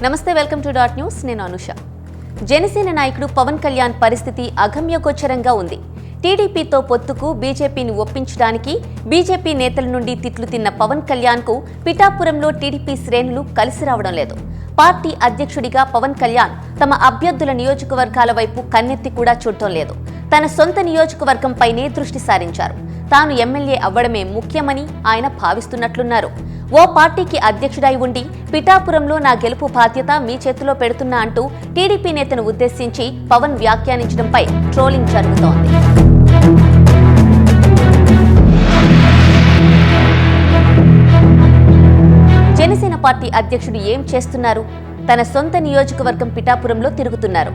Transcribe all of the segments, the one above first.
నమస్తే, welcome to dot news. నేను అనుష. జనసేన నాయకుడు పవన్ కళ్యాణ్ పరిస్థితి అగమ్యగోచరంగా ఉంది. టీడీపీతో పొత్తుకు బీజేపీని ఒప్పించడానికి బీజేపీ నేతల నుండి తిట్లు తిన్న పవన్ కళ్యాణ్కు పిఠాపురంలో టీడీపీ శ్రేణులు కలిసి రావడం లేదు. పార్టీ అధ్యక్షుడిగా పవన్ కళ్యాణ్ తమ అభ్యర్థుల నియోజకవర్గాల వైపు కన్నెత్తి కూడా చూడటం లేదు. తన సొంత నియోజకవర్గంపైనే దృష్టి సారించారు. తాను ఎమ్మెల్యే అవ్వడమే ముఖ్యమని ఆయన భావిస్తున్నట్లున్నారు. ఓ పార్టీకి అధ్యక్షుడై ఉండి పిఠాపురంలో నా గెలుపు బాధ్యత మీ చేతిలో పెడుతున్నా అంటూ టీడీపీ నేతను ఉద్దేశించి పవన్ వ్యాఖ్యానించడంపై ట్రోలింగ్ జరుగుతోంది. జనసేన పార్టీ అధ్యక్షుడు ఏం చేస్తున్నారు? తన సొంత నియోజకవర్గం పిఠాపురంలో తిరుగుతున్నారు.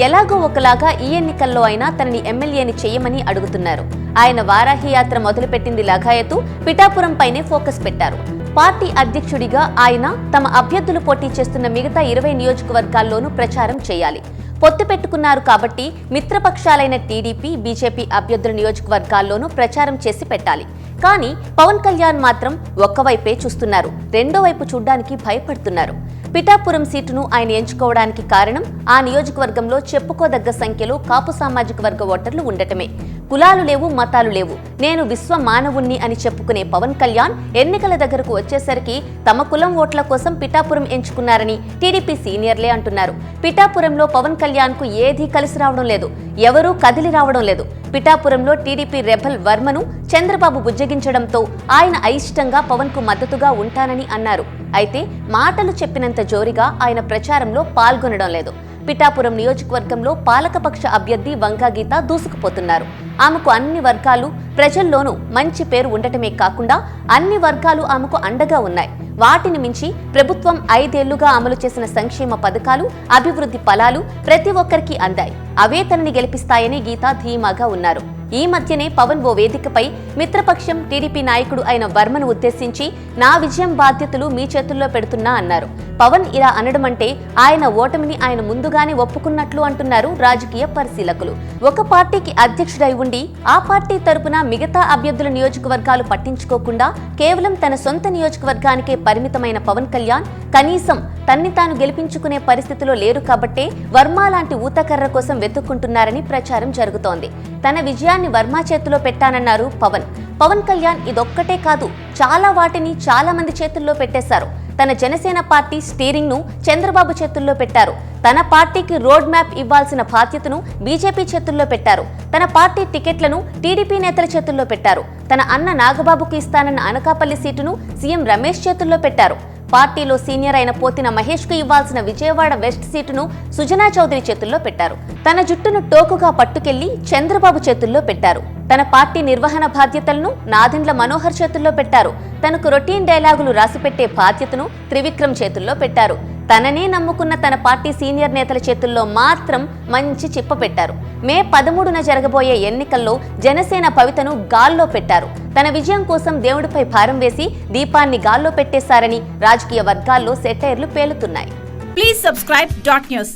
ఎలాగో ఒకలాగా ఈ ఎన్నికల్లో అయినా తనని ఎమ్మెల్యేని చేయమని అడుగుతున్నారు. ఆయన వారాహి యాత్ర మొదలుపెట్టింది లగాయతూ పిఠాపురం పైనే ఫోకస్ పెట్టారు. పార్టీ అధ్యక్షుడిగా ఆయన తమ అభ్యర్థులు పోటీ చేస్తున్న మిగతా 20 నియోజకవర్గాల్లోనూ ప్రచారం చేయాలి. పొత్తు పెట్టుకున్నారు కాబట్టి మిత్రపక్షాలైన టీడీపీ, బీజేపీ అభ్యర్థుల నియోజకవర్గాల్లోనూ ప్రచారం చేసి పెట్టాలి. కానీ పవన్ కళ్యాణ్ మాత్రం ఒక్కవైపే చూస్తున్నారు. రెండో వైపు చూడ్డానికి భయపడుతున్నారు. పిఠాపురం సీటును ఆయన ఎంచుకోవడానికి కారణం ఆ నియోజకవర్గంలో చెప్పుకోదగ్గ సంఖ్యలో కాపు సామాజిక వర్గ ఓటర్లు ఉండటమే. కులాలు లేవు, మతాలు లేవు, నేను విశ్వ మానవుణ్ణి అని చెప్పుకునే పవన్ కళ్యాణ్ ఎన్నికల దగ్గరకు వచ్చేసరికి తమ కులం ఓట్ల కోసం పిఠాపురం ఎంచుకున్నారని టీడీపీ సీనియర్లే అంటున్నారు. పిఠాపురంలో పవన్ కళ్యాణ్ కు ఏదీ కలిసి రావడం లేదు. ఎవరూ కదిలి రావడం లేదు. పిఠాపురంలో టీడీపీ రెబల్ వర్మను చంద్రబాబు బుజ్జగించడంతో ఆయన అయిష్టంగా పవన్ కు మద్దతుగా ఉంటానని అన్నారు. అయితే మాటలు చెప్పినంత జోరిగా ఆయన ప్రచారంలో పాల్గొనడం లేదు. పిఠాపురం నియోజకవర్గంలో పాలకపక్ష అభ్యర్థి వంగా గీత దూసుకుపోతున్నారు. ఆమెకు అన్ని వర్గాలు ప్రజల్లోనూ మంచి పేరు ఉండటమే కాకుండా అన్ని వర్గాలు ఆమెకు అండగా ఉన్నాయి. వాటిని మించి ప్రభుత్వం 5 ఏళ్లుగా అమలు చేసిన సంక్షేమ పథకాలు, అభివృద్ధి ఫలాలు ప్రతి ఒక్కరికి అందాయి. అవే తనని గెలిపిస్తాయని గీత ధీమాగా ఉన్నారు. ఈ మధ్యనే పవన్ ఓ వేదికపై మిత్రపక్షం టీడీపీ నాయకుడు అయిన వర్మను ఉద్దేశించి నా విజయం బాధ్యతలు మీ చేతుల్లో పెడుతున్నా అన్నారు. పవన్ ఇలా అనడం అంటే ఆయన ఓటమిని ఆయన ముందుగానే ఒప్పుకున్నట్లు అంటున్నారు రాజకీయ పరిశీలకులు. ఒక పార్టీకి అధ్యక్షుడై ఉండి ఆ పార్టీ తరపున మిగతా అభ్యర్థుల నియోజకవర్గాలు పట్టించుకోకుండా కేవలం తన సొంత నియోజకవర్గానికే పరిమితమైన పవన్ కళ్యాణ్ కనీసం తన్ని తాను గెలిపించుకునే పరిస్థితిలో లేరు కాబట్టే వర్మ లాంటి ఊతకర్ర కోసం వెతుక్కుంటున్నారని ప్రచారం జరుగుతోంది. తన విజయాన్ని వర్మ చేతిలో పెట్టానన్నారు పవన్. పవన్ కళ్యాణ్ ఇదొక్కటే కాదు, చాలా వాటిని చాలా మంది చేతుల్లో పెట్టేశారు. తన జనసేన పార్టీ స్టీరింగ్ ను చంద్రబాబు చేతుల్లో పెట్టారు. తన పార్టీకి రోడ్ మ్యాప్ ఇవ్వాల్సిన బాధ్యతను బీజేపీ చేతుల్లో పెట్టారు. తన పార్టీ టికెట్లను టీడీపీ నేతల చేతుల్లో పెట్టారు. తన అన్న నాగబాబుకు ఇస్తానన్న అనకాపల్లి సీటును సీఎం రమేష్ చేతుల్లో పెట్టారు. పార్టీలో సీనియర్ అయిన పోతిన మహేష్ కు ఇవ్వాల్సిన విజయవాడ వెస్ట్ సీటును సుజనా చౌదరి చేతుల్లో పెట్టారు. తన జుట్టును టోకుగా పట్టుకెళ్లి చంద్రబాబు చేతుల్లో పెట్టారు. తన పార్టీ నిర్వహణ బాధ్యతలను నాదెండ్ల మనోహర్ చేతుల్లో పెట్టారు. తనకు రొటీన్ డైలాగులు రాసిపెట్టే బాధ్యతను త్రివిక్రమ్ చేతుల్లో పెట్టారు. తననే నమ్ముకున్న తన పార్టీ సీనియర్ నేతల చేతుల్లో మాత్రం మంచి చిప్ప పెట్టారు. మే 13న జరగబోయే ఎన్నికల్లో జనసేన భవితను గాల్లో పెట్టారు. తన విజయం కోసం దేవుడిపై భారం వేసి దీపాన్ని గాల్లో పెట్టేశారని రాజకీయ వర్గాల్లో సెటైర్లు పేలుతున్నాయి. Please subscribe dot news.